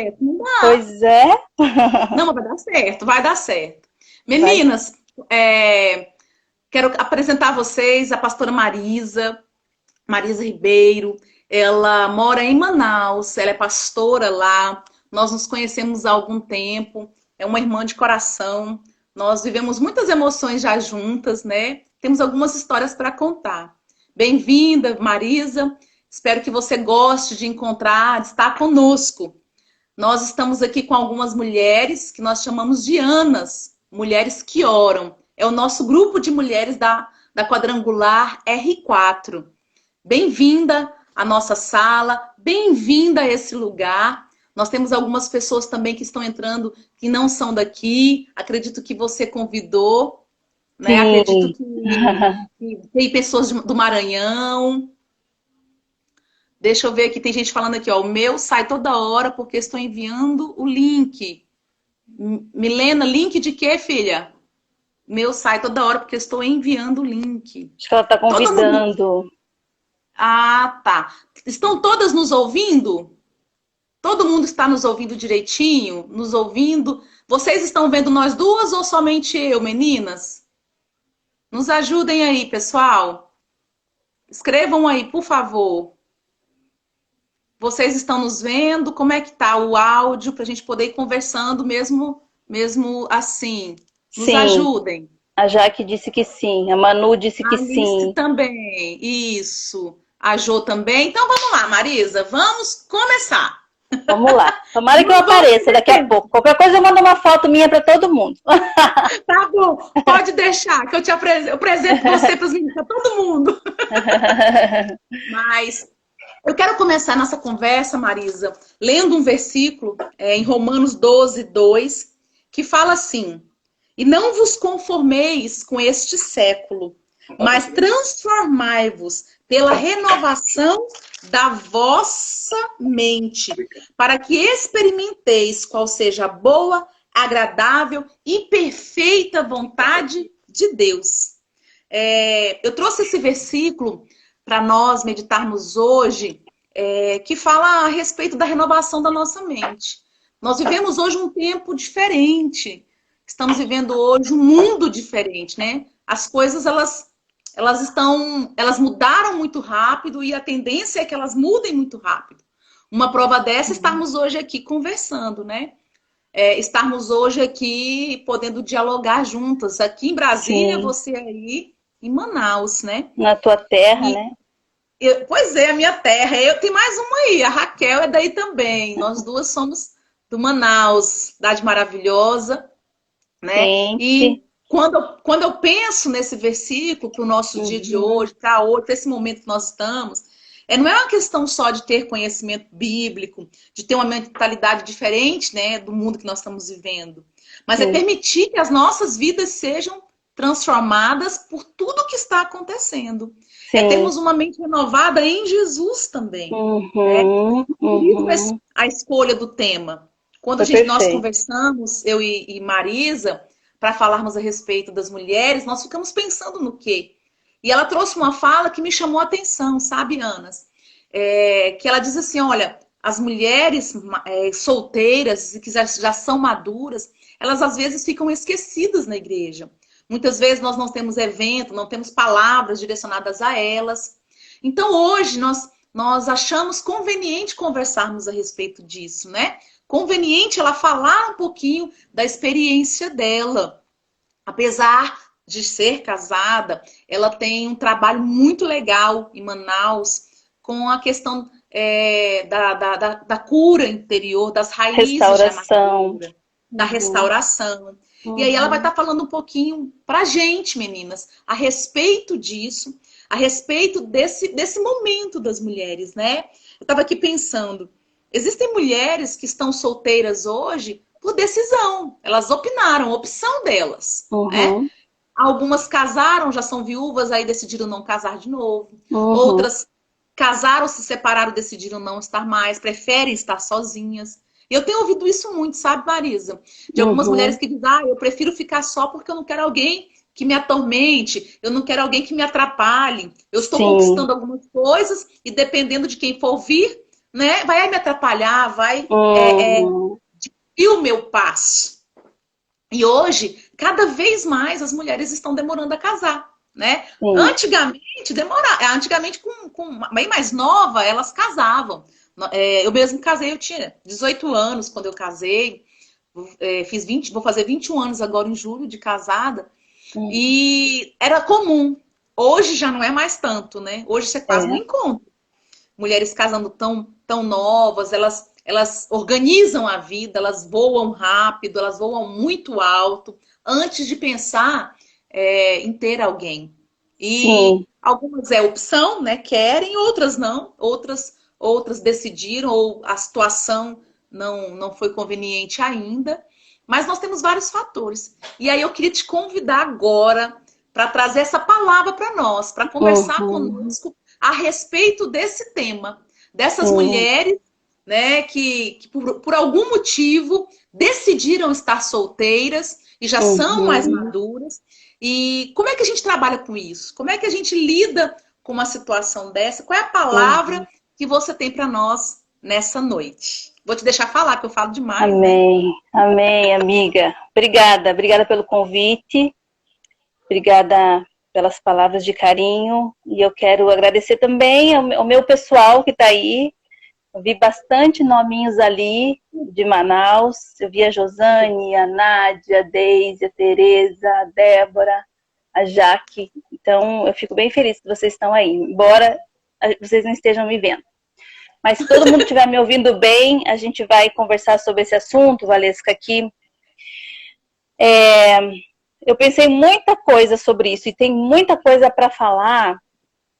certo. Não dá. Pois é. Não, mas vai dar certo, vai dar certo. Vai. Meninas, quero apresentar a vocês a pastora Marisa, Marisa Ribeiro. Ela mora em Manaus, ela é pastora lá. Nós nos conhecemos há algum tempo. É uma irmã de coração. Nós vivemos muitas emoções já juntas, né? Temos algumas histórias para contar. Bem-vinda, Marisa. Espero que você goste de encontrar, de estar conosco. Nós estamos aqui com algumas mulheres que nós chamamos de Anas, mulheres que oram. É o nosso grupo de mulheres da Quadrangular R4. Bem-vinda à nossa sala, bem-vinda a esse lugar. Nós temos algumas pessoas também que estão entrando que não são daqui. Acredito que você convidou, né? Acredito Sim. que tem pessoas do Maranhão. Deixa eu ver aqui, tem gente falando aqui, ó. O meu sai toda hora porque estou enviando o link. Milena, link de quê, filha? Meu sai toda hora porque estou enviando o link. Acho que ela está Todo mundo. convidando. Ah, tá. Estão todas nos ouvindo? Todo mundo está nos ouvindo direitinho? Nos ouvindo? Vocês estão vendo nós duas ou somente eu, meninas? Nos ajudem aí, pessoal. Escrevam aí, por favor. Vocês estão nos vendo? Como é que tá o áudio para a gente poder ir conversando mesmo assim? Nos Sim. ajudem. A Jaque disse que sim. A Manu disse A que Alice sim. também. Isso. A Jo também. Então vamos lá, Marisa. Vamos começar. Vamos lá. Tomara que eu Vamos apareça daqui a começar. pouco. Qualquer coisa eu mando uma foto minha para todo mundo. Tá bom. Pode deixar que eu apresento você para os meninos, para todo mundo. Mas eu quero começar nossa conversa, Marisa, lendo um versículo em Romanos 12, 2, que fala assim: E não vos conformeis com este século, mas transformai-vos pela renovação da vossa mente, para que experimenteis qual seja a boa, agradável e perfeita vontade de Deus. Eu trouxe esse versículo para nós meditarmos hoje, que fala a respeito da renovação da nossa mente. Nós vivemos hoje um tempo diferente. Estamos vivendo hoje um mundo diferente, né? As coisas, elas mudaram muito rápido e a tendência é que elas mudem muito rápido. Uma prova dessa é estarmos hoje aqui conversando, né? Estarmos hoje aqui podendo dialogar juntas. Aqui em Brasília, Sim. você aí em Manaus, né? Na tua terra, E, né? pois é, a minha terra. Tem mais uma aí, a Raquel é daí também. Nós duas somos do Manaus, cidade maravilhosa, né? Gente. E quando eu penso nesse versículo para o nosso dia de Uhum. hoje, para hoje, para esse momento que nós estamos, não é uma questão só de ter conhecimento bíblico, de ter uma mentalidade diferente, né, do mundo que nós estamos vivendo, mas é Sim. permitir que as nossas vidas sejam transformadas por tudo que está acontecendo. Sim. Termos uma mente renovada em Jesus também, né? Uhum. Por isso Uhum. a escolha do tema. Quando Foi nós perfeito. conversamos, eu e Marisa, para falarmos a respeito das mulheres, nós ficamos pensando no quê? E ela trouxe uma fala que me chamou a atenção, sabe, Anas? Que ela diz assim, olha, as mulheres solteiras e que já são maduras, elas às vezes ficam esquecidas na igreja. Muitas vezes nós não temos evento, não temos palavras direcionadas a elas. Então hoje nós achamos conveniente conversarmos a respeito disso, né? Conveniente ela falar um pouquinho da experiência dela. Apesar de ser casada, ela tem um trabalho muito legal em Manaus com a questão da cura interior, das raízes de Restauração. amargura, da Uhum. restauração. E aí ela vai Uhum. estar falando um pouquinho pra gente, meninas, a respeito disso, a respeito desse momento das mulheres, né? Eu estava aqui pensando, existem mulheres que estão solteiras hoje por decisão, elas opinaram, opção delas, né? Uhum. Algumas casaram, já são viúvas, aí decidiram não casar de novo. Uhum. Outras casaram, se separaram, decidiram não estar mais, preferem estar sozinhas. E eu tenho ouvido isso muito, sabe, Marisa? De algumas mulheres Uhum. que dizem, eu prefiro ficar só porque eu não quero alguém que me atormente, eu não quero alguém que me atrapalhe. Eu estou Sim. conquistando algumas coisas e dependendo de quem for vir, né? Vai me atrapalhar, vai diminuir o meu passo. E hoje, cada vez mais as mulheres estão demorando a casar, né? Sim. Antigamente, antigamente com bem mais nova, elas casavam. Eu mesmo casei, eu tinha 18 anos quando eu casei, fiz 20, vou fazer 21 anos agora em julho de casada, e era comum. Hoje já não é mais tanto, né? Hoje você quase não encontra mulheres casando tão novas, elas organizam a vida, elas voam rápido, elas voam muito alto, antes de pensar em ter alguém. E Sim. algumas é opção, né? Querem, outras não, outras decidiram, ou a situação não foi conveniente ainda. Mas nós temos vários fatores. E aí eu queria te convidar agora para trazer essa palavra para nós, para conversar conosco a respeito desse tema, dessas mulheres, né, que por algum motivo decidiram estar solteiras e já são mais maduras. E como é que a gente trabalha com isso? Como é que a gente lida com uma situação dessa? Qual é a palavra que você tem para nós nessa noite? Vou te deixar falar, que eu falo demais. Amém, né? Amém, amiga. Obrigada pelo convite. Obrigada pelas palavras de carinho. E eu quero agradecer também ao meu pessoal que está aí. Eu vi bastante nominhos ali de Manaus. Eu vi a Josane, a Nádia, a Deise, a Tereza, a Débora, a Jaque. Então, eu fico bem feliz que vocês estão aí, embora vocês não estejam me vendo. Mas se todo mundo estiver me ouvindo bem, a gente vai conversar sobre esse assunto, Valesca, aqui. Eu pensei muita coisa sobre isso, e tem muita coisa para falar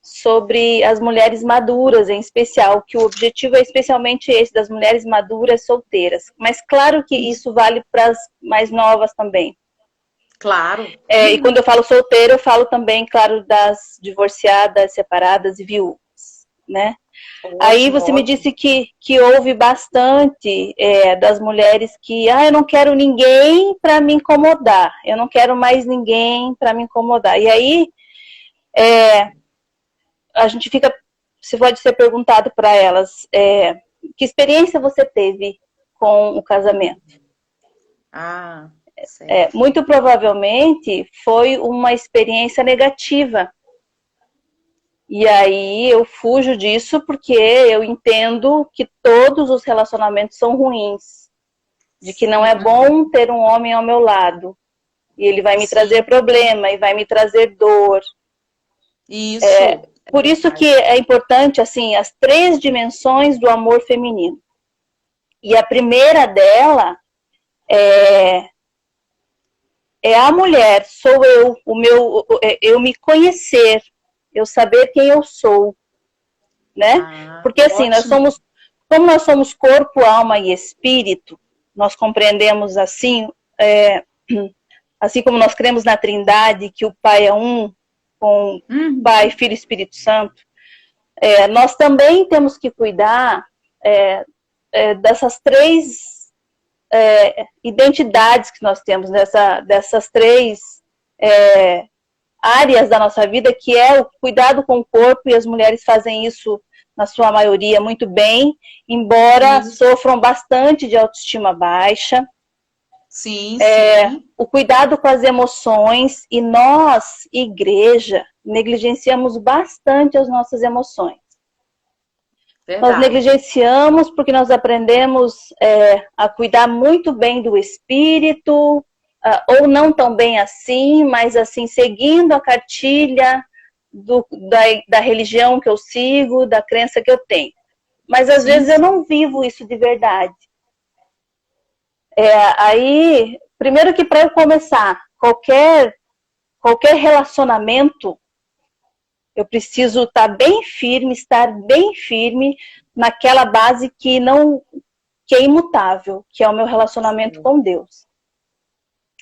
sobre as mulheres maduras, em especial, que o objetivo é especialmente esse, das mulheres maduras solteiras. Mas claro que isso vale para as mais novas também. Claro. E quando eu falo solteira, eu falo também, claro, das divorciadas, separadas e viúvas, né? Aí você me disse que houve bastante das mulheres que, eu não quero ninguém para me incomodar, eu não quero mais ninguém para me incomodar. E aí, a gente fica, se pode ser perguntado para elas, que experiência você teve com o casamento? Muito provavelmente foi uma experiência negativa. E aí eu fujo disso porque eu entendo que todos os relacionamentos são ruins. De que não é bom ter um homem ao meu lado. E ele vai me trazer problema e vai me trazer dor. Isso. Por isso que é importante, assim, as 3 dimensões do amor feminino. E a primeira dela é a mulher, sou eu, eu me conhecer. Eu saber quem eu sou, né? Porque assim, como nós somos corpo, alma e espírito, nós compreendemos assim, assim como nós cremos na Trindade, que o Pai é um, com Pai, Filho e Espírito Santo, nós também temos que cuidar dessas 3 identidades que nós temos, dessas 3 áreas da nossa vida, que é o cuidado com o corpo, e as mulheres fazem isso, na sua maioria, muito bem, embora sofram bastante de autoestima baixa. Sim. O cuidado com as emoções, e nós, igreja, negligenciamos bastante as nossas emoções. Verdade. Nós negligenciamos porque nós aprendemos a cuidar muito bem do espírito, ou não tão bem assim, mas assim, seguindo a cartilha da religião que eu sigo, da crença que eu tenho. Mas às vezes eu não vivo isso de verdade. Aí, primeiro que para eu começar qualquer relacionamento, eu preciso estar bem firme naquela base que é imutável, que é o meu relacionamento com Deus.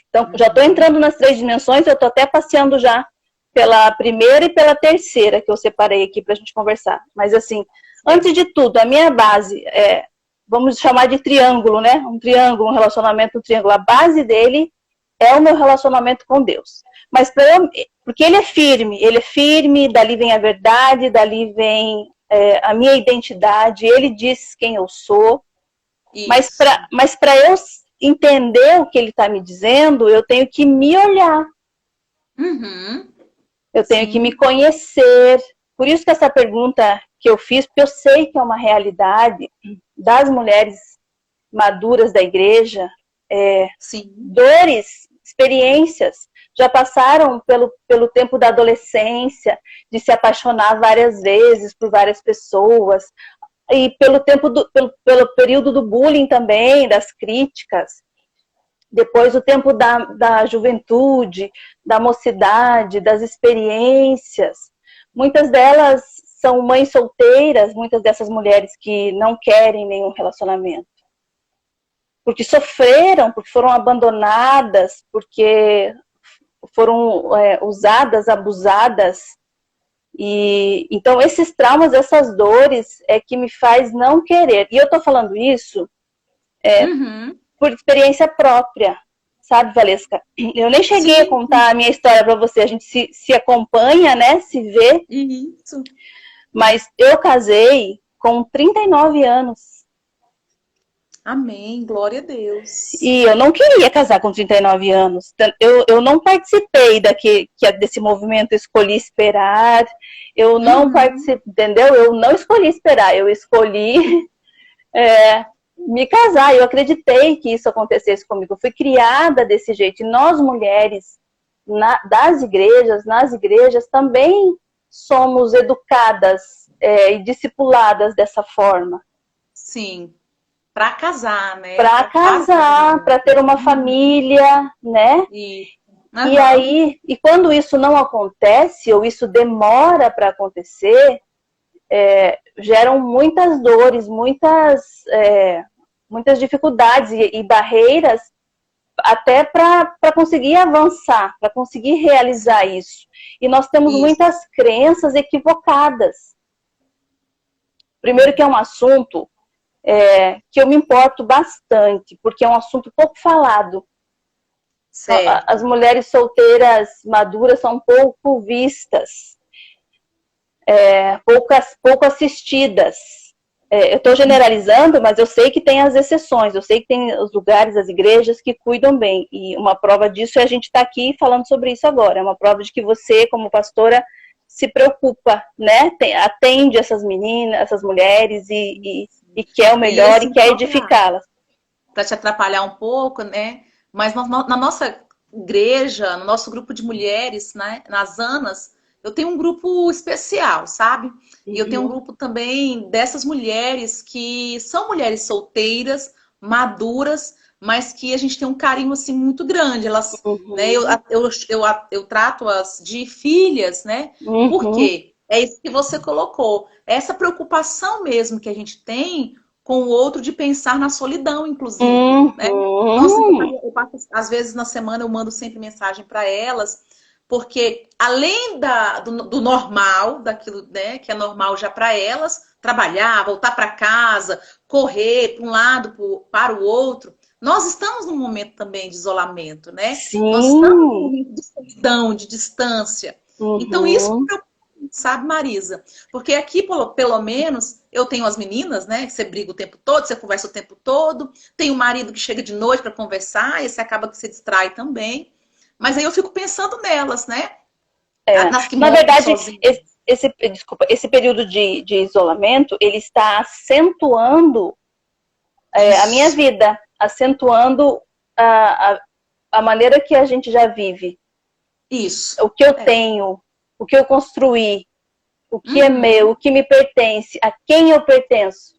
Então, já estou entrando nas 3 dimensões, eu estou até passeando já pela primeira e pela terceira, que eu separei aqui para a gente conversar. Mas assim, antes de tudo, a minha base, vamos chamar de triângulo, né? Um triângulo, um relacionamento, um triângulo. A base dele é o meu relacionamento com Deus. Mas porque ele é firme, dali vem a verdade, dali vem a minha identidade, ele diz quem eu sou. Isso. Mas para eu entender o que ele está me dizendo, eu tenho que me olhar. Uhum. Eu tenho que me conhecer. Por isso que essa pergunta que eu fiz, porque eu sei que é uma realidade das mulheres maduras da igreja, dores, experiências, já passaram pelo tempo da adolescência, de se apaixonar várias vezes por várias pessoas, e pelo período do bullying também, das críticas. Depois o tempo da juventude, da mocidade, das experiências. Muitas delas são mães solteiras, muitas dessas mulheres que não querem nenhum relacionamento. Porque sofreram, porque foram abandonadas, porque foram usadas, abusadas. E então esses traumas, essas dores é que me faz não querer. E eu tô falando isso por experiência própria, sabe, Valesca? Eu nem cheguei a contar a minha história para você. A gente se acompanha, né? Se vê. Isso. Mas eu casei com 39 anos. Amém, glória a Deus. E eu não queria casar com 39 anos. Eu não participei desse movimento Escolhi Esperar. Eu não participei, entendeu? Eu não escolhi esperar, eu escolhi me casar. Eu acreditei que isso acontecesse comigo. Eu fui criada desse jeito. E nós, mulheres, nas igrejas, também somos educadas e discipuladas dessa forma. Sim. Para casar, né? Para casar, para ter uma família, né? E aí, e quando isso não acontece, ou isso demora para acontecer, geram muitas dores, muitas dificuldades e barreiras até para conseguir avançar, para conseguir realizar isso. E nós temos muitas crenças equivocadas. Primeiro que é um assunto que eu me importo bastante, porque é um assunto pouco falado. Certo. As mulheres solteiras maduras são pouco vistas, pouco assistidas. Eu estou generalizando, mas eu sei que tem as exceções, eu sei que tem os lugares, as igrejas que cuidam bem, e uma prova disso é a gente estar aqui falando sobre isso agora, é uma prova de que você, como pastora, se preocupa, né? Atende essas meninas, essas mulheres e quer o melhor e quer edificá-las. Para te atrapalhar um pouco, né? Mas na nossa igreja, no nosso grupo de mulheres, né? Nas ANAs, eu tenho um grupo especial, sabe? E eu tenho um grupo também dessas mulheres que são mulheres solteiras, maduras, mas que a gente tem um carinho assim muito grande. Elas, né? Eu trato-as de filhas, né? Por quê? É isso que você colocou. Essa preocupação mesmo que a gente tem com o outro de pensar na solidão, inclusive. Né? Nossa, eu passo, às vezes na semana eu mando sempre mensagem para elas, porque além do normal, daquilo, né, que é normal já para elas, trabalhar, voltar para casa, correr para um lado, para o outro, nós estamos num momento também de isolamento, né? Sim. Nós estamos num momento de solidão, de distância. Então isso me preocupa, sabe, Marisa? Porque aqui, pelo menos, eu tenho as meninas, né? Que você briga o tempo todo, você conversa o tempo todo. Tem o marido que chega de noite para conversar, e você acaba que se distrai também. Mas aí eu fico pensando nelas, né? Na verdade, esse período de isolamento, ele está acentuando a minha vida, acentuando a maneira que a gente já vive. Isso. O que eu tenho, o que eu construí, o que é meu, o que me pertence, a quem eu pertenço.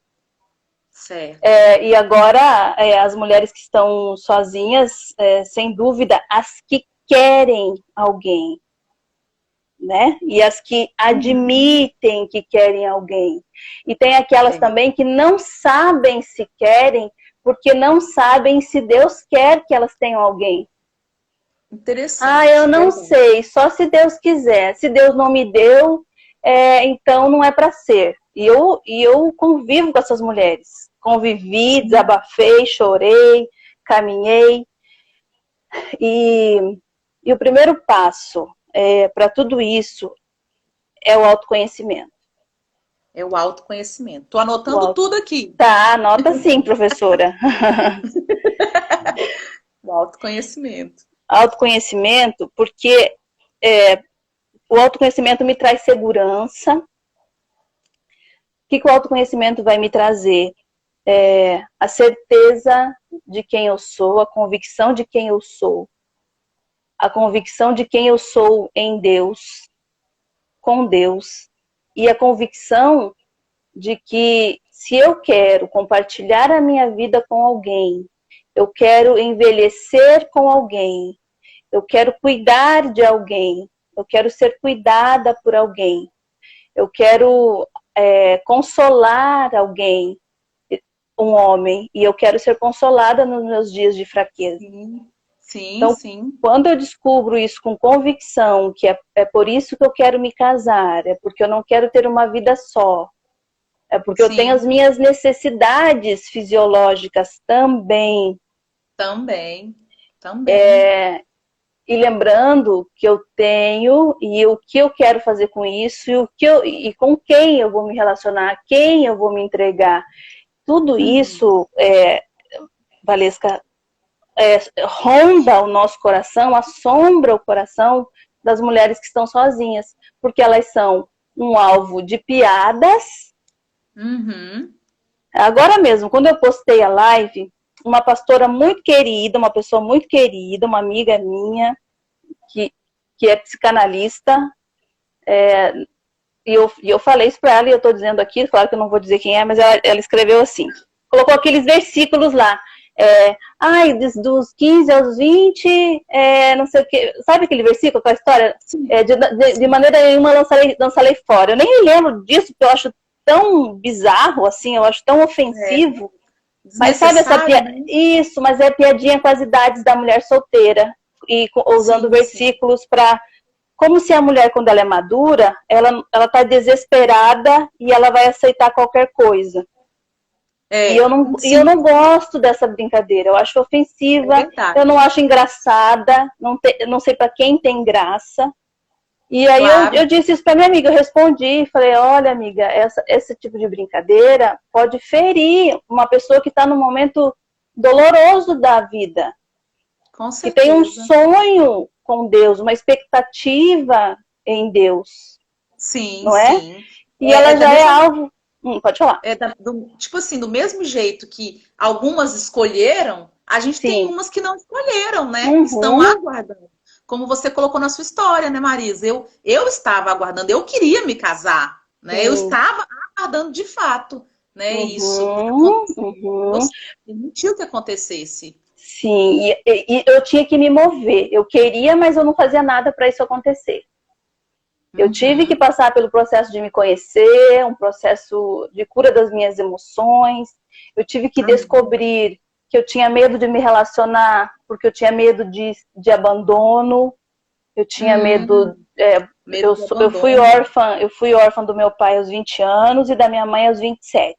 Certo. E agora, as mulheres que estão sozinhas, sem dúvida, as que querem alguém, né? E as que admitem que querem alguém. E tem aquelas também que não sabem se querem, porque não sabem se Deus quer que elas tenham alguém. Interessante. Eu não sei, só se Deus quiser. Se Deus não me deu, então não é para ser. E eu convivo com essas mulheres. Convivi, desabafei, chorei, caminhei. E o primeiro passo para tudo isso é o autoconhecimento. É o autoconhecimento. Tô anotando tudo aqui. Tá, anota sim, professora. O autoconhecimento. Autoconhecimento, porque o autoconhecimento me traz segurança. O que o autoconhecimento vai me trazer? A certeza de quem eu sou, a convicção de quem eu sou. A convicção de quem eu sou em Deus, com Deus. E a convicção de que se eu quero compartilhar a minha vida com alguém, eu quero envelhecer com alguém, eu quero cuidar de alguém, eu quero ser cuidada por alguém, eu quero consolar alguém, um homem, e eu quero ser consolada nos meus dias de fraqueza. Sim, então, sim. Quando eu descubro isso com convicção, que é por isso que eu quero me casar, é porque eu não quero ter uma vida só, é porque eu tenho as minhas necessidades fisiológicas também. Também. E lembrando que eu tenho e o que eu quero fazer com isso e com quem eu vou me relacionar, quem eu vou me entregar. Tudo isso, Valesca, ronda o nosso coração, assombra o coração das mulheres que estão sozinhas, porque elas são um alvo de piadas. Agora mesmo, quando eu postei a live, uma pastora muito querida, uma pessoa muito querida, uma amiga minha, que é psicanalista, e eu falei isso para ela, e eu estou dizendo aqui, claro que eu não vou dizer quem é, mas ela escreveu assim, colocou aqueles versículos lá, dos 15 aos 20, não sei o que, sabe aquele versículo, aquela história? De maneira nenhuma lançarei fora. Eu nem me lembro disso, porque eu acho tão bizarro, assim, eu acho tão ofensivo. Mas sabe essa piada? Né? Isso, mas é piadinha com as idades da mulher solteira, e usando versículos para... Como se a mulher, quando ela é madura, ela tá desesperada e ela vai aceitar qualquer coisa. E eu não gosto dessa brincadeira, eu acho ofensiva, eu não acho engraçada, não sei para quem tem graça. E aí eu disse isso para minha amiga, eu respondi, falei, olha amiga, esse tipo de brincadeira pode ferir uma pessoa que está num momento doloroso da vida. Com certeza. Que tem um sonho com Deus, uma expectativa em Deus. Sim, não é? sim. E ela já é alvo... Pode falar. Tipo assim, do mesmo jeito que algumas escolheram, a gente tem umas que não escolheram, né? Estão aguardando. Como você colocou na sua história, né, Marisa? Eu estava aguardando, eu queria me casar, né? Eu estava aguardando de fato, né? Isso. Você permitiu que acontecesse. Sim, e eu tinha que me mover. Eu queria, mas eu não fazia nada para isso acontecer. Eu tive que passar pelo processo de me conhecer, um processo de cura das minhas emoções. Eu tive que descobrir que eu tinha medo de me relacionar, porque eu tinha medo de abandono. Eu tinha medo... eu fui órfã do meu pai aos 20 anos e da minha mãe aos 27.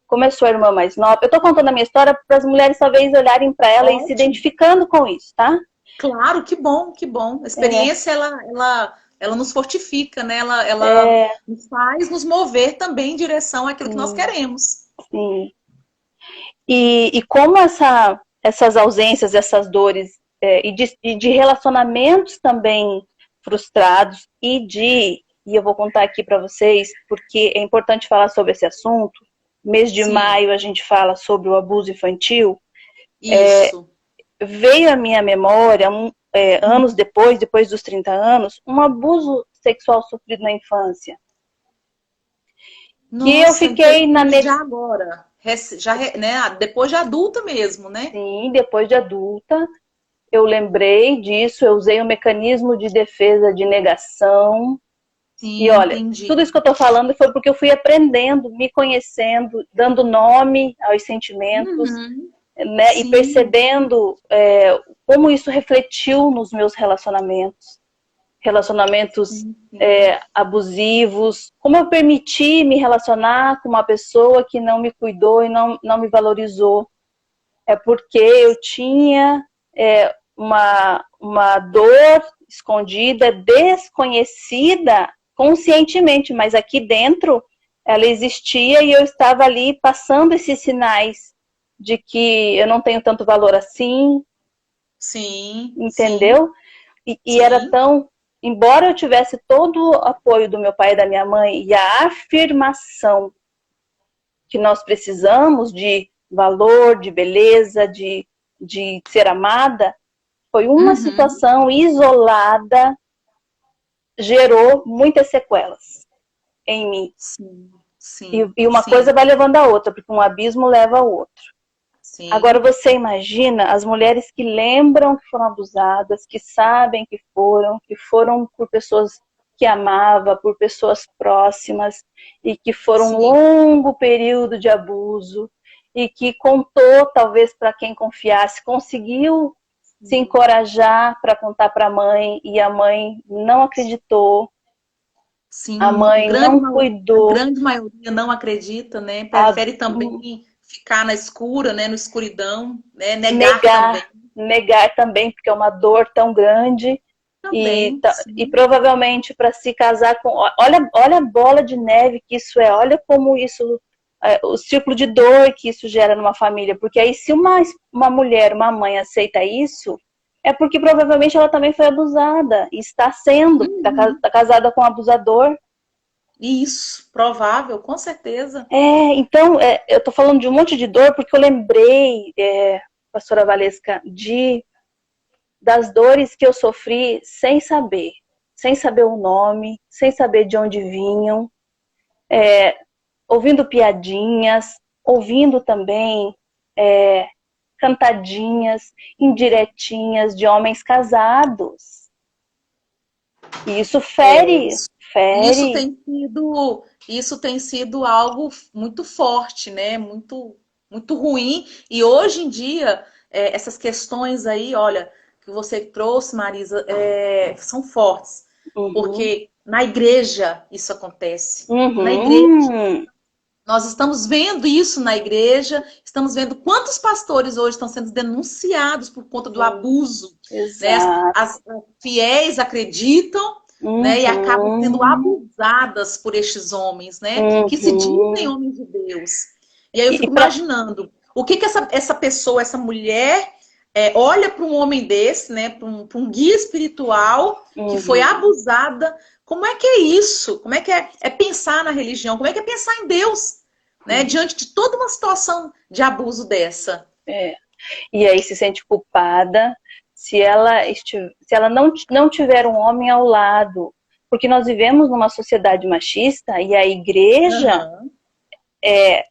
Como eu sou a irmã mais nova, eu tô contando a minha história para as mulheres talvez olharem para ela e se identificando com isso, tá? Claro, que bom, que bom. A experiência, ela nos fortifica, né? Ela nos faz nos mover também em direção àquilo que nós queremos. Sim. E como essas ausências, essas dores, e de relacionamentos também frustrados, e eu vou contar aqui para vocês, porque é importante falar sobre esse assunto. Mês de maio a gente fala sobre o abuso infantil. Isso. Veio à minha memória, anos depois dos 30 anos, um abuso sexual sofrido na infância. Nossa, que eu fiquei já agora, né? Depois de adulta mesmo, né? Sim, depois de adulta. Eu lembrei disso, eu usei um mecanismo de defesa de negação. Sim, e olha, tudo isso que eu tô falando foi porque eu fui aprendendo, me conhecendo, dando nome aos sentimentos, né? E percebendo como isso refletiu nos meus relacionamentos abusivos, como eu permiti me relacionar com uma pessoa que não me cuidou e não me valorizou. É porque eu tinha uma dor escondida, desconhecida conscientemente, mas aqui dentro ela existia e eu estava ali passando esses sinais de que eu não tenho tanto valor assim, Sim, entendeu? E era sim. tão... Embora eu tivesse todo o apoio do meu pai e da minha mãe e a afirmação que nós precisamos de valor, de beleza, de ser amada, foi uma Uhum. situação isolada, gerou muitas sequelas em mim. Sim, sim, E uma coisa sim, vai levando a outra, porque um abismo leva ao outro. Agora sim, você imagina as mulheres que lembram que foram abusadas, que sabem que foram por pessoas que amava, por pessoas próximas, e que foram um sim. longo período de abuso, e que contou talvez para quem confiasse, conseguiu se Sim, encorajar para contar para a mãe, e a mãe não acreditou, a sim, mãe não a cuidou, grande maioria não acredita, né? a Prefere também ficar na escura, né? No escuridão, né? Negar negar, também. negar também, porque é uma dor tão grande. Também, E sim. provavelmente para se casar com. Olha a bola de neve que isso é, olha como isso. O círculo de dor que isso gera numa família. Porque aí, se uma mulher, uma mãe aceita isso, é porque provavelmente ela também foi abusada. E está sendo, está Uhum. tá casada com um abusador. Isso, provável, com certeza. Então, eu estou falando de um monte de dor porque eu lembrei, pastora Valesca, das dores que eu sofri sem saber o nome, sem saber de onde vinham, ouvindo piadinhas, ouvindo também cantadinhas, indiretinhas de homens casados. E isso É, fere, fere. isso tem sido algo muito forte, né? Muito, muito ruim. E hoje em dia, essas questões aí, olha, que você trouxe, Marisa, são fortes. Uhum, Porque na igreja isso acontece. Na igreja. uhum, Nós estamos vendo isso na igreja, estamos vendo quantos pastores hoje estão sendo denunciados por conta do abuso, né? exato. As fiéis acreditam, né? E acabam sendo Uhum, abusadas por estes homens, né? Que se dizem uhum. homens de Deus. E aí eu E fico para imaginando o que que essa pessoa, essa mulher, olha para um homem desse, né? Para um guia espiritual que foi uhum. abusada. Como é que é isso? Como é que é pensar na religião? Como é que é pensar em Deus, né? Diante de toda uma situação de abuso dessa. É. E aí se sente culpada se ela não tiver um homem ao lado. Porque nós vivemos numa sociedade machista e a igreja Uhum.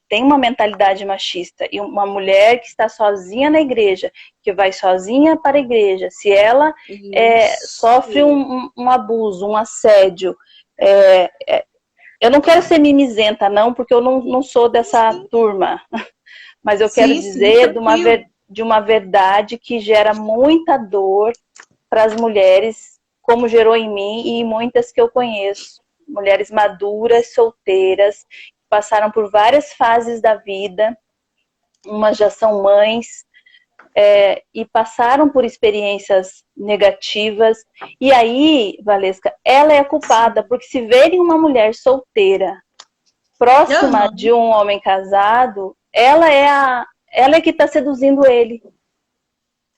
tem uma mentalidade machista. E uma mulher que está sozinha na igreja, que vai sozinha para a igreja, se ela sofre Isso. um abuso, um assédio, é, eu não quero ser mimizenta, não, porque eu não sou dessa Sim, turma. Mas eu quero sim, dizer tranquilo. de uma verdade que gera muita dor para as mulheres, como gerou em mim e em muitas que eu conheço. Mulheres maduras, solteiras, que passaram por várias fases da vida, umas já são mães, e passaram por experiências negativas. E aí, Valesca, ela é a culpada, Sim. porque se verem uma mulher solteira próxima de Uhum. um homem casado, ela é que está seduzindo ele.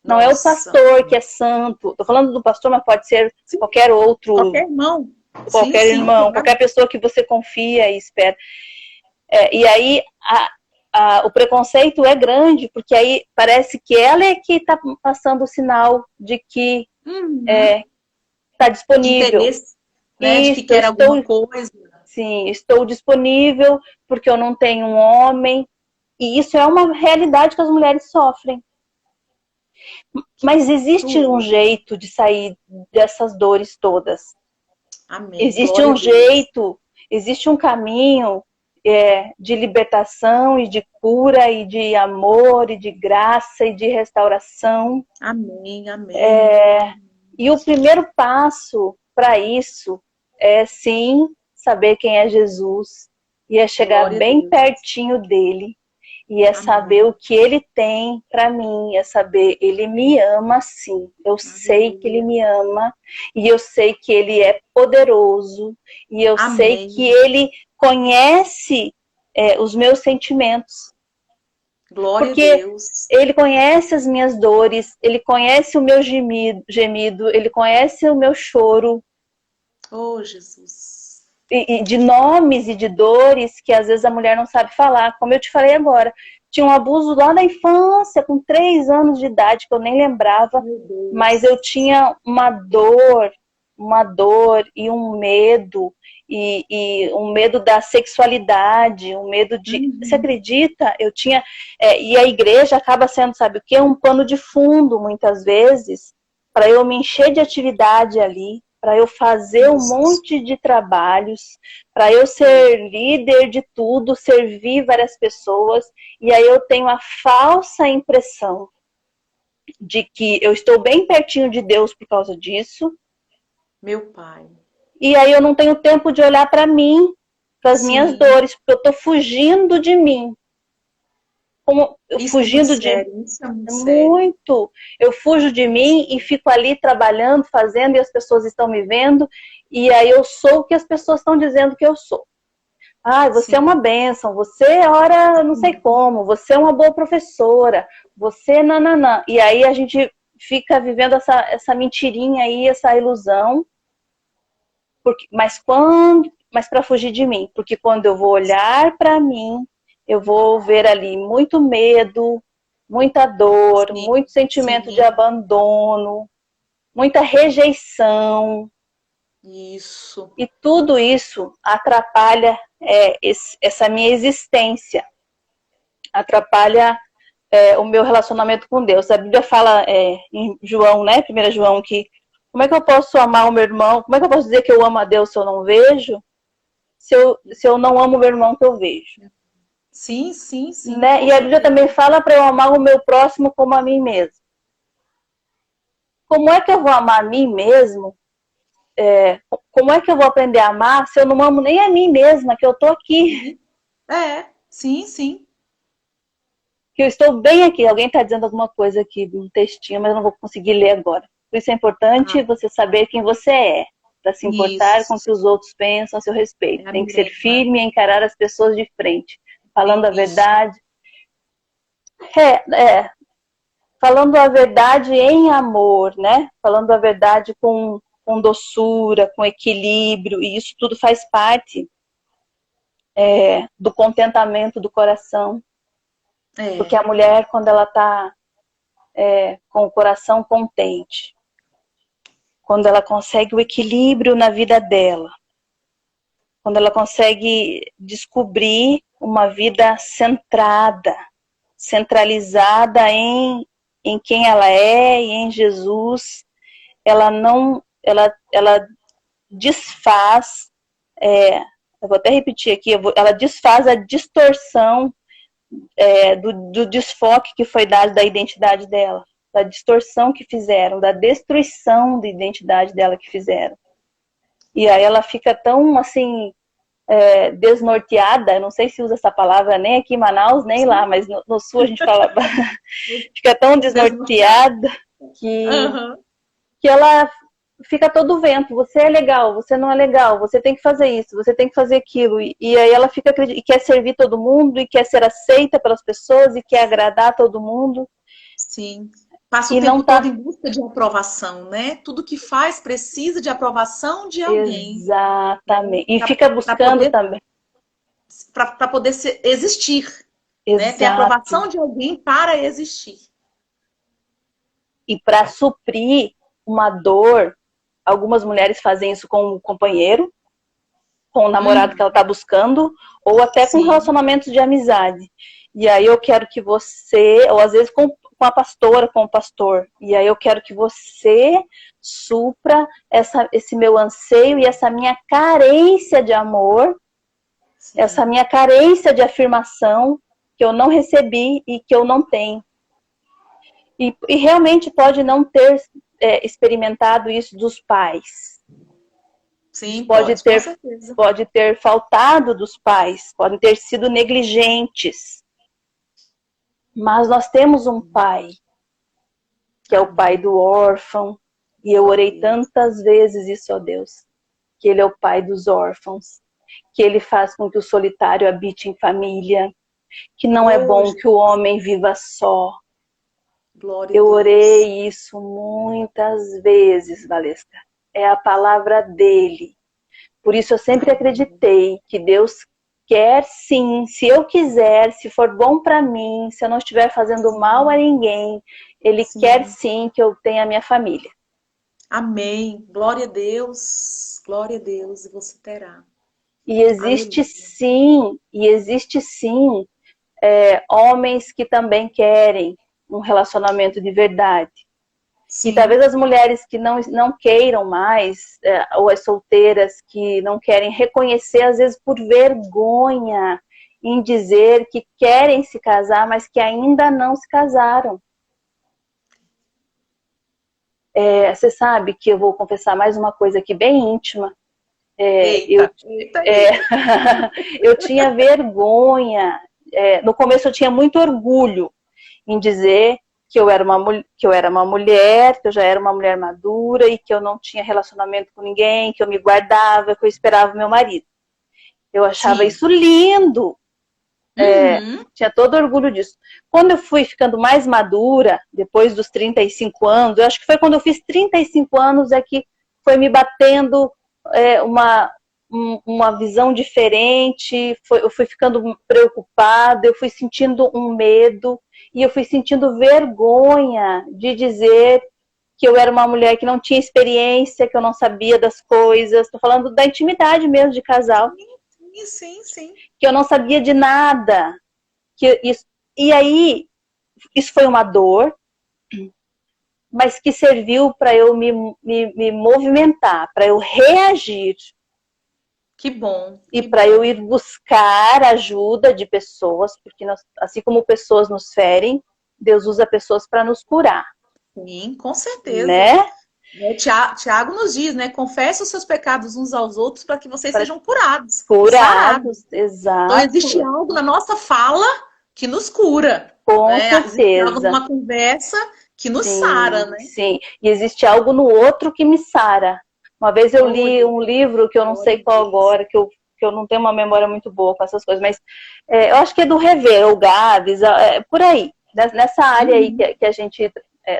Não é o Nossa. pastor que é santo. Estou falando do pastor, mas pode ser Sim, qualquer outro, qualquer irmão. Sim, qualquer sim, irmão, claro. qualquer pessoa que você confia e espera. E aí o preconceito é grande, porque aí parece que ela é que está passando o sinal de que Uhum. está De disponível. interesse, né? De que Isso, quer alguma coisa. sim, estou disponível porque eu não tenho um homem. E isso é uma realidade que as mulheres sofrem. Mas existe um Tudo. jeito de sair dessas dores todas. Amém. Existe Glória um a Deus. jeito, existe um caminho de libertação e de cura e de amor e de graça e de restauração. Amém, amém. E o primeiro passo para isso é sim saber quem é Jesus e é chegar Glória a bem Deus. pertinho dele E é Amém. saber o que Ele tem para mim, é saber, Ele me ama sim. Eu sei que Ele me ama, e eu sei que Ele é poderoso, e eu sei Amém. que Ele conhece os meus sentimentos. Glória Porque a Deus. Ele conhece as minhas dores, Ele conhece o meu gemido, Ele conhece o meu choro. Oh, Jesus. E de nomes e de dores que às vezes a mulher não sabe falar. Como eu te falei agora, tinha um abuso lá na infância, com 3 anos de idade, que eu nem lembrava, mas eu tinha uma dor e um medo, e um medo da sexualidade, um medo de... Você acredita? Eu tinha... e a igreja acaba sendo, sabe o quê? Um pano de fundo, muitas vezes, para eu me encher de atividade ali, para eu fazer um monte de trabalhos, para eu ser líder de tudo, servir várias pessoas, e aí eu tenho a falsa impressão de que eu estou bem pertinho de Deus por causa disso. Meu Pai. E aí eu não tenho tempo de olhar para mim, para as minhas dores, porque eu estou fugindo de mim. Fugindo de isso é muito sério. Eu fujo de mim e fico ali trabalhando, fazendo, e as pessoas estão me vendo, e aí eu sou o que as pessoas estão dizendo que eu sou. Ah, você é uma bênção, você ora não sei como, você é uma boa professora, você nananã. E aí a gente fica vivendo essa mentirinha aí, essa ilusão, mas para fugir de mim, porque quando eu vou olhar para mim, eu vou ver ali muito medo, muita dor, muito sentimento de abandono, muita rejeição. Isso. E tudo isso atrapalha essa minha existência, atrapalha o meu relacionamento com Deus. A Bíblia fala em João, né? 1 João, que como é que eu posso amar o meu irmão? Como é que eu posso dizer que eu amo a Deus se eu não vejo? Se eu não amo o meu irmão que eu vejo? Sim. Né? E a Bíblia também fala para eu amar o meu próximo como a mim mesmo. Como é que eu vou amar a mim mesmo? Como é que eu vou aprender a amar se eu não amo nem a mim mesma, que eu estou aqui? Sim. Que eu estou bem aqui. Alguém está dizendo alguma coisa aqui no textinho, mas eu não vou conseguir ler agora. Por isso é importante você saber quem você é, para se importar com o que os outros pensam a seu respeito. Tem que ser firme e encarar as pessoas de frente, falando a verdade. Falando a verdade em amor, né? Falando a verdade com doçura, com equilíbrio, e isso tudo faz parte do contentamento do coração. Porque a mulher, quando ela está com o coração contente, quando ela consegue o equilíbrio na vida dela, quando ela consegue descobrir uma vida centralizada em quem ela é e em Jesus, ela desfaz, eu vou até repetir aqui, ela desfaz a distorção do desfoque que foi dado da identidade dela, da distorção que fizeram, da destruição da identidade dela que fizeram. E aí ela fica tão, assim, desnorteada, não sei se usa essa palavra nem aqui em Manaus, nem lá, mas no sul a gente fala, fica tão desnorteada que ela fica todo vento, você é legal, você não é legal, você tem que fazer isso, você tem que fazer aquilo, e aí ela fica e quer servir todo mundo, e quer ser aceita pelas pessoas, e quer agradar todo mundo. Sim. Passa o tempo todo em busca de aprovação, né? Tudo que faz precisa de aprovação de alguém. Exatamente. E fica buscando também. Para poder existir. Né? Ter a aprovação de alguém para existir. E para suprir uma dor, algumas mulheres fazem isso com o companheiro, com o namorado que ela está buscando, ou até com relacionamentos de amizade. E aí eu quero que você, ou às vezes com a pastora, com o pastor, e aí eu quero que você supra esse meu anseio e essa minha carência de amor, essa minha carência de afirmação que eu não recebi e que eu não tenho. E realmente pode não ter experimentado isso dos pais. Sim, pode ter faltado dos pais, podem ter sido negligentes. Mas nós temos um pai, que é o pai do órfão, e eu orei tantas vezes isso, ó Deus, que ele é o pai dos órfãos, que ele faz com que o solitário habite em família, que não é bom que o homem viva só. Glória Eu a Deus. orei isso muitas vezes, Valesca. É a palavra dele. Por isso eu sempre acreditei que Deus quer sim, se eu quiser, se for bom para mim, se eu não estiver fazendo mal a ninguém, Ele quer sim que eu tenha a minha família. Amém. Glória a Deus. Glória a Deus. E você terá. E existe sim homens que também querem um relacionamento de verdade. Sim. E talvez as mulheres que não queiram mais, ou as solteiras que não querem reconhecer, às vezes por vergonha, em dizer que querem se casar, mas que ainda não se casaram. Você sabe que eu vou confessar mais uma coisa aqui bem íntima. Eu tinha vergonha. No começo eu tinha muito orgulho em dizer que eu era uma mulher, que eu já era uma mulher madura e que eu não tinha relacionamento com ninguém, que eu me guardava, que eu esperava o meu marido. Eu achava isso lindo. Tinha todo orgulho disso. Quando eu fui ficando mais madura, depois dos 35 anos, eu acho que foi quando eu fiz 35 anos é que foi me batendo uma visão diferente, eu fui ficando preocupada, eu fui sentindo um medo e eu fui sentindo vergonha de dizer que eu era uma mulher que não tinha experiência, que eu não sabia das coisas. Estou falando da intimidade mesmo de casal. Sim. Que eu não sabia de nada. E aí, isso foi uma dor, mas que serviu para eu me movimentar, para eu reagir. Que bom. E para eu ir buscar ajuda de pessoas, porque assim como pessoas nos ferem, Deus usa pessoas para nos curar. Sim, com certeza. Né? Tiago nos diz, né? Confessa os seus pecados uns aos outros para que vocês sejam curados. Curados, exato. Então existe algo na nossa fala que nos cura. Com certeza. Existe algo numa conversa que nos sara, né? Sim, e existe algo no outro que me sara. Uma vez eu li um livro que eu não sei qual agora, que eu não tenho uma memória muito boa com essas coisas, mas eu acho que é do Rever, o Gaves, por aí, nessa área aí que a gente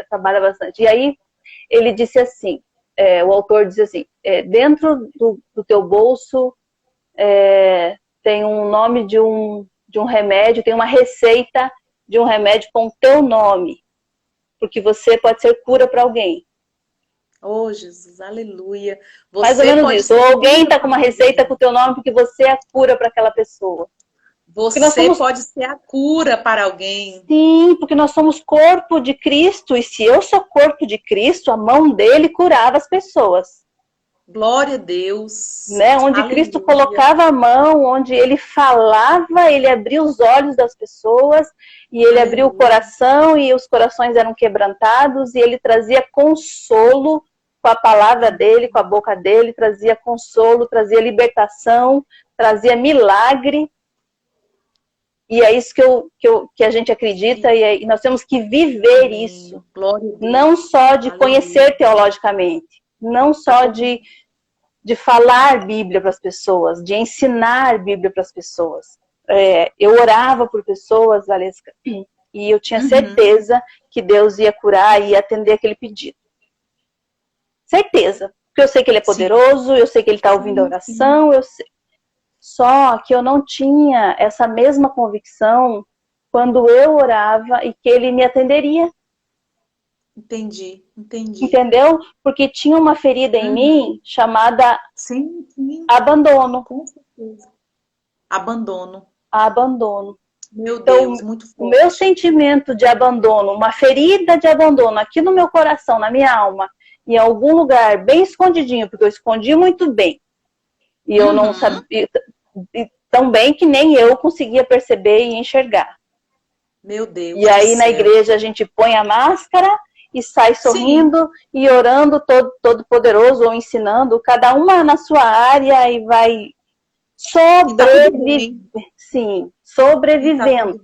trabalha bastante. E aí ele disse assim, o autor disse assim, dentro do teu bolso tem um nome de um remédio, tem uma receita de um remédio com o teu nome, porque você pode ser cura para alguém. Oh, Jesus, aleluia. Mais ou menos isso. Ou alguém está com uma receita com o teu nome porque você é a cura para aquela pessoa. Você pode ser a cura para alguém. Sim, porque nós somos corpo de Cristo. E se eu sou corpo de Cristo, a mão dele curava as pessoas. Glória a Deus. Né? Onde aleluia. Cristo colocava a mão, onde ele falava, ele abria os olhos das pessoas, e ele abriu o coração, e os corações eram quebrantados, e ele trazia consolo com a palavra dele, com a boca dele, trazia consolo, trazia libertação, trazia milagre. E é isso que a gente acredita, e nós temos que viver isso. Não só de conhecer teologicamente, não só de falar Bíblia para as pessoas, de ensinar Bíblia para as pessoas. Eu orava por pessoas, Valesca, e eu tinha certeza que Deus ia curar e ia atender aquele pedido. Certeza. Porque eu sei que Ele é poderoso, eu sei que Ele está ouvindo a oração, eu sei. Só que eu não tinha essa mesma convicção quando eu orava e que Ele me atenderia. Entendi. Entendeu? Porque tinha uma ferida em mim chamada abandono. Com certeza. Abandono. Meu Deus, muito forte. O meu sentimento de abandono, uma ferida de abandono aqui no meu coração, na minha alma, em algum lugar bem escondidinho, porque eu escondi muito bem. E eu não sabia, tão bem que nem eu conseguia perceber e enxergar. Meu Deus. E aí na igreja a gente põe a máscara e sai sorrindo e orando todo poderoso ou ensinando, cada uma na sua área e vai sobrevivendo. Sobrevivendo.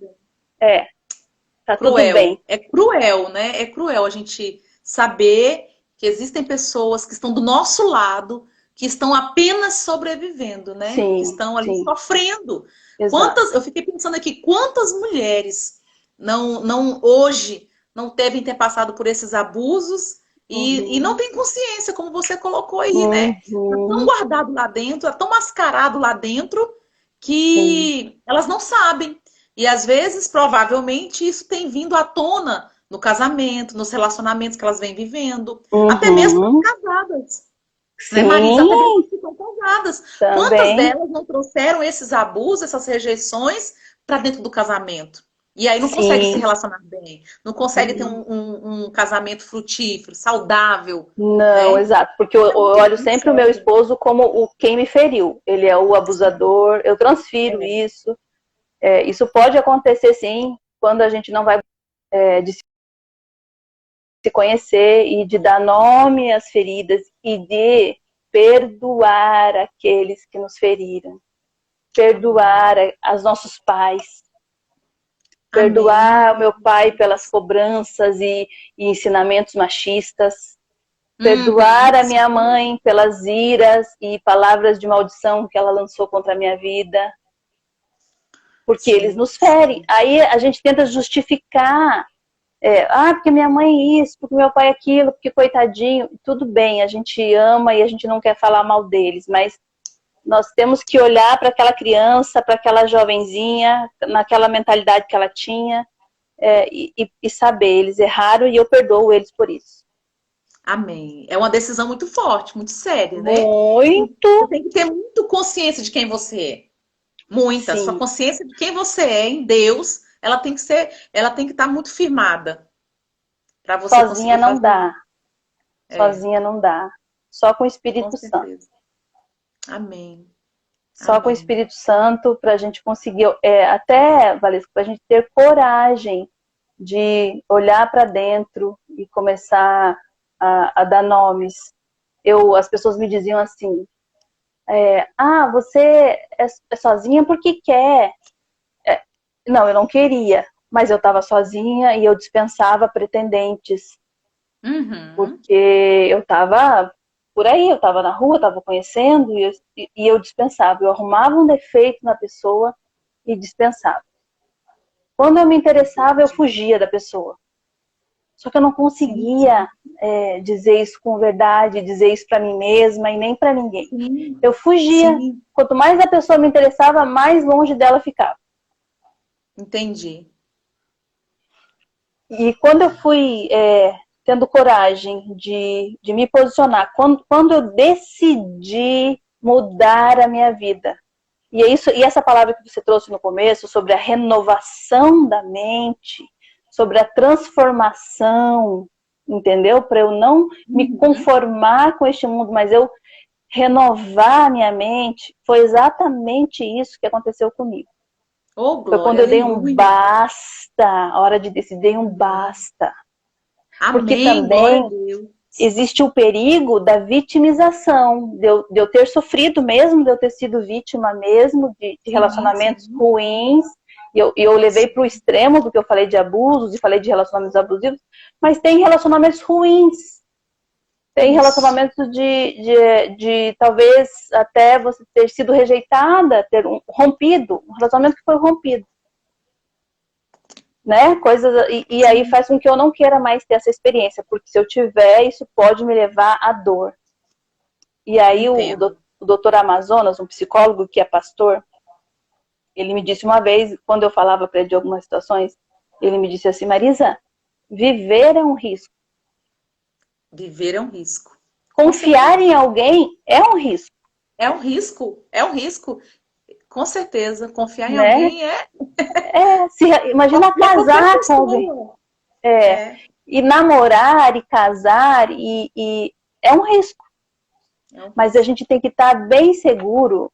Tá tudo cruel. bem. É cruel, né? É cruel a gente saber que existem pessoas que estão do nosso lado, que estão apenas sobrevivendo, né? Que Sim, estão ali sim, sofrendo. exato. Quantas, eu fiquei pensando aqui, quantas mulheres não hoje não devem ter passado por esses abusos e não Uhum, tem consciência, como você colocou aí, né? Tá tão uhum, guardado lá dentro, tá tão mascarado lá dentro sim. que elas não sabem. E às vezes, provavelmente, isso tem vindo à tona no casamento, nos relacionamentos que elas vêm vivendo, até mesmo Uhum, casadas, né, Marisa? Até mesmo sim, que estão casadas. Quantas também. delas não trouxeram esses abusos, essas rejeições para dentro do casamento? E aí não consegue se Sim. relacionar bem, não consegue ter Uhum. um casamento frutífero, saudável, Não, né? exato, porque eu É olho muito sempre o meu sério. esposo como o quem me feriu. Ele é o Sim, abusador, eu transfiro é. isso. Isso pode acontecer sim, quando a gente não vai de se conhecer e de dar nome às feridas e de perdoar aqueles que nos feriram, Amém. perdoar os nossos pais, Amém. perdoar o meu pai pelas cobranças e ensinamentos machistas, perdoar Uhum, a minha sim, mãe pelas iras e palavras de maldição que ela lançou contra a minha vida, porque eles sim, nos ferem. sim. Aí a gente tenta justificar, porque minha mãe isso, porque meu pai aquilo, porque coitadinho. Tudo bem, a gente ama e a gente não quer falar mal deles, mas nós temos que olhar para aquela criança, para aquela jovenzinha, naquela mentalidade que ela tinha, e saber, eles erraram e eu perdoo eles por isso. Amém. É uma decisão muito forte, muito séria, né? Você Muito, tem que ter muito consciência de quem você é. Muita. Sua sim. consciência de quem você é em Deus, ela tem que estar muito firmada para você Sozinha conseguir não fazer dá. isso. É, Sozinha não dá. Só com o com Espírito Santo. certeza. Amém. Só com o Amém. Espírito Santo para a gente conseguir, até, Valesca, para a gente ter coragem de olhar para dentro e começar a dar nomes. As pessoas me diziam assim, você é sozinha porque quer. É, não, eu não queria, mas eu estava sozinha e eu dispensava pretendentes, Uhum. porque eu estava por aí, eu estava na rua, estava conhecendo e eu dispensava. Eu arrumava um defeito na pessoa e dispensava. Quando eu me interessava, eu Entendi. fugia da pessoa. Só que eu não Sim, conseguia dizer isso com verdade, dizer isso para mim mesma e nem para ninguém. sim, Eu fugia. sim. Quanto mais a pessoa me interessava, mais longe dela ficava. Entendi. E quando eu fui tendo coragem de me posicionar, quando eu decidi mudar a minha vida, e essa palavra que você trouxe no começo, sobre a renovação da mente, sobre a transformação, entendeu? Para eu não me Uhum. conformar com este mundo, mas eu renovar a minha mente, foi exatamente isso que aconteceu comigo. Oh, Foi quando glória, eu dei um aleluia. basta, a hora de decidir, dei um basta. Porque Amém, glória a também Deus. existe o perigo da vitimização, de eu ter sofrido mesmo, de eu ter sido vítima mesmo de Sim, relacionamentos sim, ruins, e eu levei para o sim. extremo, porque eu falei de abusos e falei de relacionamentos abusivos, mas tem relacionamentos ruins, tem Isso. relacionamentos de talvez até você ter sido rejeitada, ter rompido, um relacionamento que foi rompido. Né? Coisas e aí Sim, faz com que eu não queira mais ter essa experiência, porque se eu tiver, isso pode me levar à dor. E aí entendo. o doutor Amazonas, um psicólogo que é pastor, ele me disse uma vez, quando eu falava para ele de algumas situações, ele me disse assim, Marisa, viver é um risco. Viver é um risco. Com Confiar certeza. em alguém é um risco, É um risco, é um risco. Com certeza. Confiar em né? alguém é Imagina qualquer casar com alguém. pessoa. É, É, e namorar e casar e é um risco. é um Mas a risco. gente tem que estar bem seguro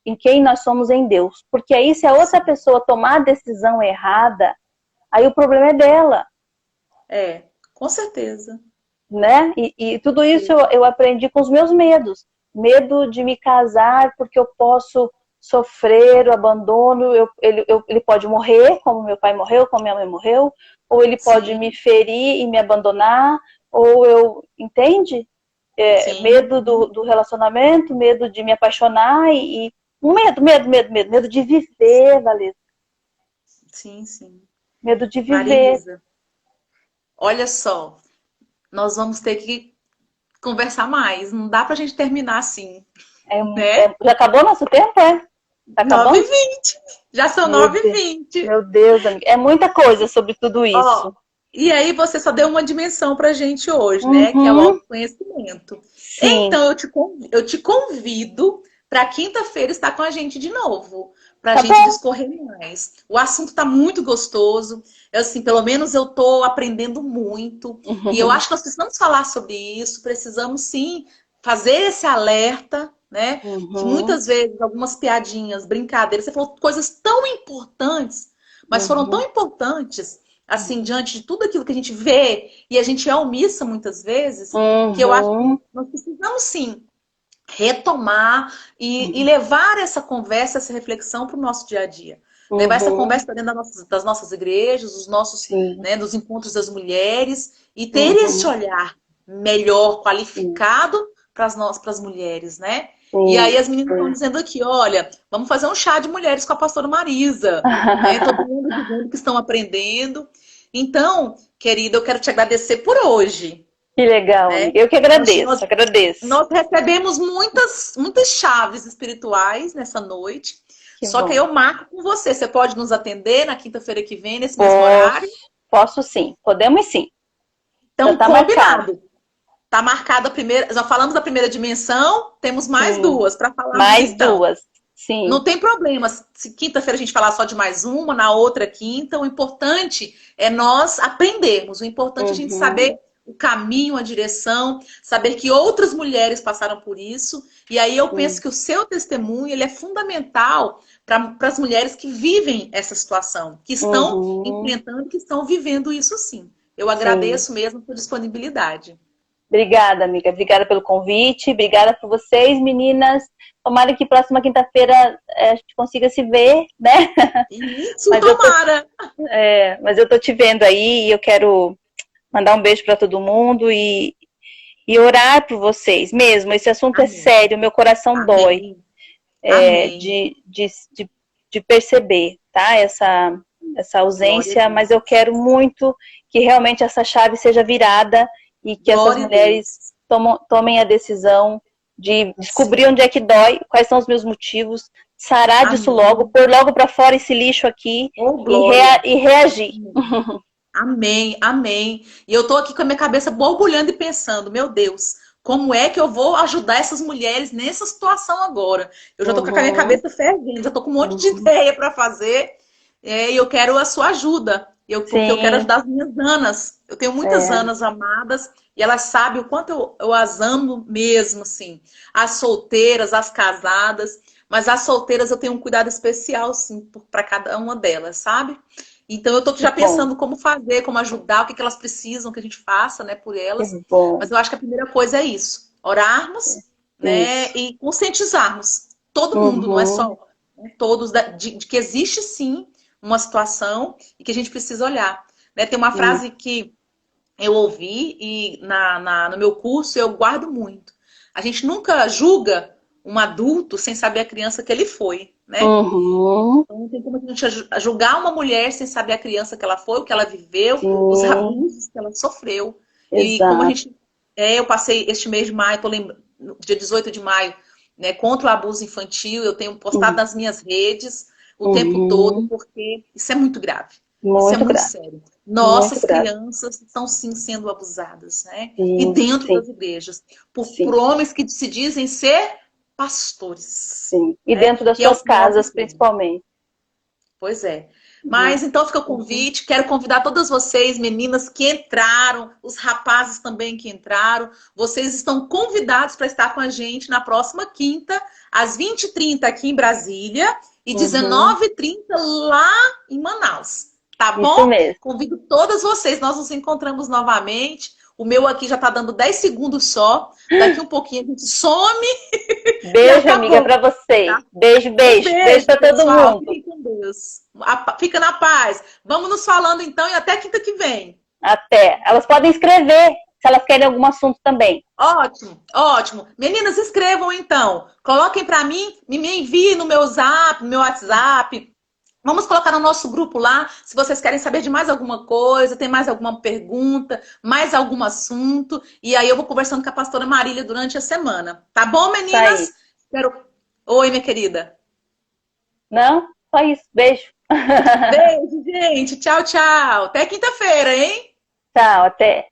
em quem nós somos em Deus. Porque aí, se a outra Sim. pessoa tomar a decisão errada, aí o problema é dela, É, com certeza. né? E tudo isso eu aprendi com os meus medos. Medo de me casar porque eu posso sofrer o abandono, ele pode morrer, como meu pai morreu, como minha mãe morreu, ou ele pode me ferir e me abandonar, ou entende? Medo do relacionamento, medo de me apaixonar e medo de viver, Valesca. Sim, sim. Medo de viver. Marisa, olha só, nós vamos ter que conversar mais. Não dá pra gente terminar assim, né? Já acabou nosso tempo, Tá 9h20. Já são 9h20. Meu Deus, amiga. É muita coisa sobre tudo isso. Ó, e aí você só deu uma dimensão pra gente hoje, né? Que é o autoconhecimento. Sim. Então eu te convido para quinta-feira estar com a gente de novo, para a gente discorrer mais. O assunto tá muito gostoso. Assim, pelo menos eu tô aprendendo muito. E eu acho que nós precisamos falar sobre isso. Precisamos sim fazer esse alerta, né? Que muitas vezes algumas piadinhas, brincadeiras, você falou coisas tão importantes, mas foram tão importantes assim, diante de tudo aquilo que a gente vê e a gente é omissa muitas vezes, que eu acho que nós precisamos sim retomar e levar essa conversa, essa reflexão para o nosso dia a dia. Levar essa conversa para dentro das nossas igrejas, dos nossos, né, dos encontros das mulheres e ter esse olhar melhor qualificado para as mulheres, né? E aí as meninas estão dizendo aqui, olha, vamos fazer um chá de mulheres com a pastora Marisa. Né? Todo mundo dizendo que estão aprendendo. Então, querida, eu quero te agradecer por hoje. Que legal, né? Eu que agradeço, agradeço. Nós recebemos muitas chaves espirituais nessa noite. Só que aí eu marco com você. Você pode nos atender na quinta-feira que vem, nesse mesmo horário? Posso sim, podemos sim. Então, tá combinado. Tá marcada a primeira. Já falamos da primeira dimensão, temos mais duas para falar. Mais duas, sim. Não tem problema. Se quinta-feira a gente falar só de mais uma, na outra quinta, o importante é nós aprendermos. O importante é a gente saber o caminho, a direção, saber que outras mulheres passaram por isso. E aí eu penso que o seu testemunho ele é fundamental para as mulheres que vivem essa situação, que estão enfrentando, que estão vivendo isso sim. Eu agradeço mesmo por disponibilidade. Obrigada, amiga. Obrigada pelo convite. Obrigada por vocês, meninas. Tomara que próxima quinta-feira a gente consiga se ver, né? Isso, tomara! Mas eu tô te vendo aí e eu quero mandar um beijo para todo mundo e orar por vocês mesmo. Esse assunto é sério, meu coração dói de perceber, tá? Essa ausência, mas eu quero muito que realmente essa chave seja virada e que essas mulheres tomem a decisão de descobrir onde é que dói, quais são os meus motivos, sarar disso logo, pôr logo para fora esse lixo aqui e reagir. Amém, amém. E eu tô aqui com a minha cabeça borbulhando e pensando, meu Deus, como é que eu vou ajudar essas mulheres nessa situação agora? Eu já tô com a minha cabeça fervendo, já tô com um monte de ideia para fazer e eu quero a sua ajuda. Porque eu quero ajudar as minhas Anas. Eu tenho muitas Anas amadas e elas sabem o quanto eu as amo mesmo, assim. As solteiras, as casadas. Mas as solteiras eu tenho um cuidado especial, sim, para cada uma delas, sabe? Então eu tô já pensando como fazer, como ajudar, o que elas precisam que a gente faça, né, por elas. Mas eu acho que a primeira coisa é isso. Orarmos, né, e conscientizarmos. Todo mundo, não é só todos, de que existe sim uma situação e que a gente precisa olhar. Né? Tem uma frase que eu ouvi e no meu curso eu guardo muito. A gente nunca julga um adulto sem saber a criança que ele foi. Né? Então não tem como a gente julgar uma mulher sem saber a criança que ela foi, o que ela viveu, os abusos que ela sofreu. E como a gente... eu passei este mês de maio, tô lembrando, dia 18 de maio, né, contra o abuso infantil, eu tenho postado nas minhas redes o tempo todo, porque isso é muito grave. Isso é muito sério. Nossas crianças estão sim sendo abusadas, né? E dentro das igrejas. Por homens que se dizem ser pastores. Sim. E dentro das suas casas, principalmente. Pois é. Mas então fica o convite. Quero convidar todas vocês, meninas que entraram, os rapazes também que entraram. Vocês estão convidados para estar com a gente na próxima quinta, às 20h30 aqui em Brasília e 19h30 lá em Manaus. Tá bom? Isso mesmo. Convido todas vocês. Nós nos encontramos novamente. O meu aqui já tá dando 10 segundos só. Daqui um pouquinho a gente some. Beijo, amiga, para vocês. Tá? Beijo, beijo. Beijo para todo pessoal. mundo. Fiquem com Deus. Fica na paz. Vamos nos falando então e até quinta que vem. Até. Elas podem escrever se elas querem algum assunto também. Ótimo, ótimo. Meninas, escrevam então. Coloquem para mim, me enviem no meu zap, no meu WhatsApp. Vamos colocar no nosso grupo lá, se vocês querem saber de mais alguma coisa, tem mais alguma pergunta, mais algum assunto. E aí eu vou conversando com a pastora Marília durante a semana. Tá bom, meninas? Oi, minha querida. Não, só isso. Beijo. Beijo, gente. Tchau, tchau. Até quinta-feira, hein? Tchau, até.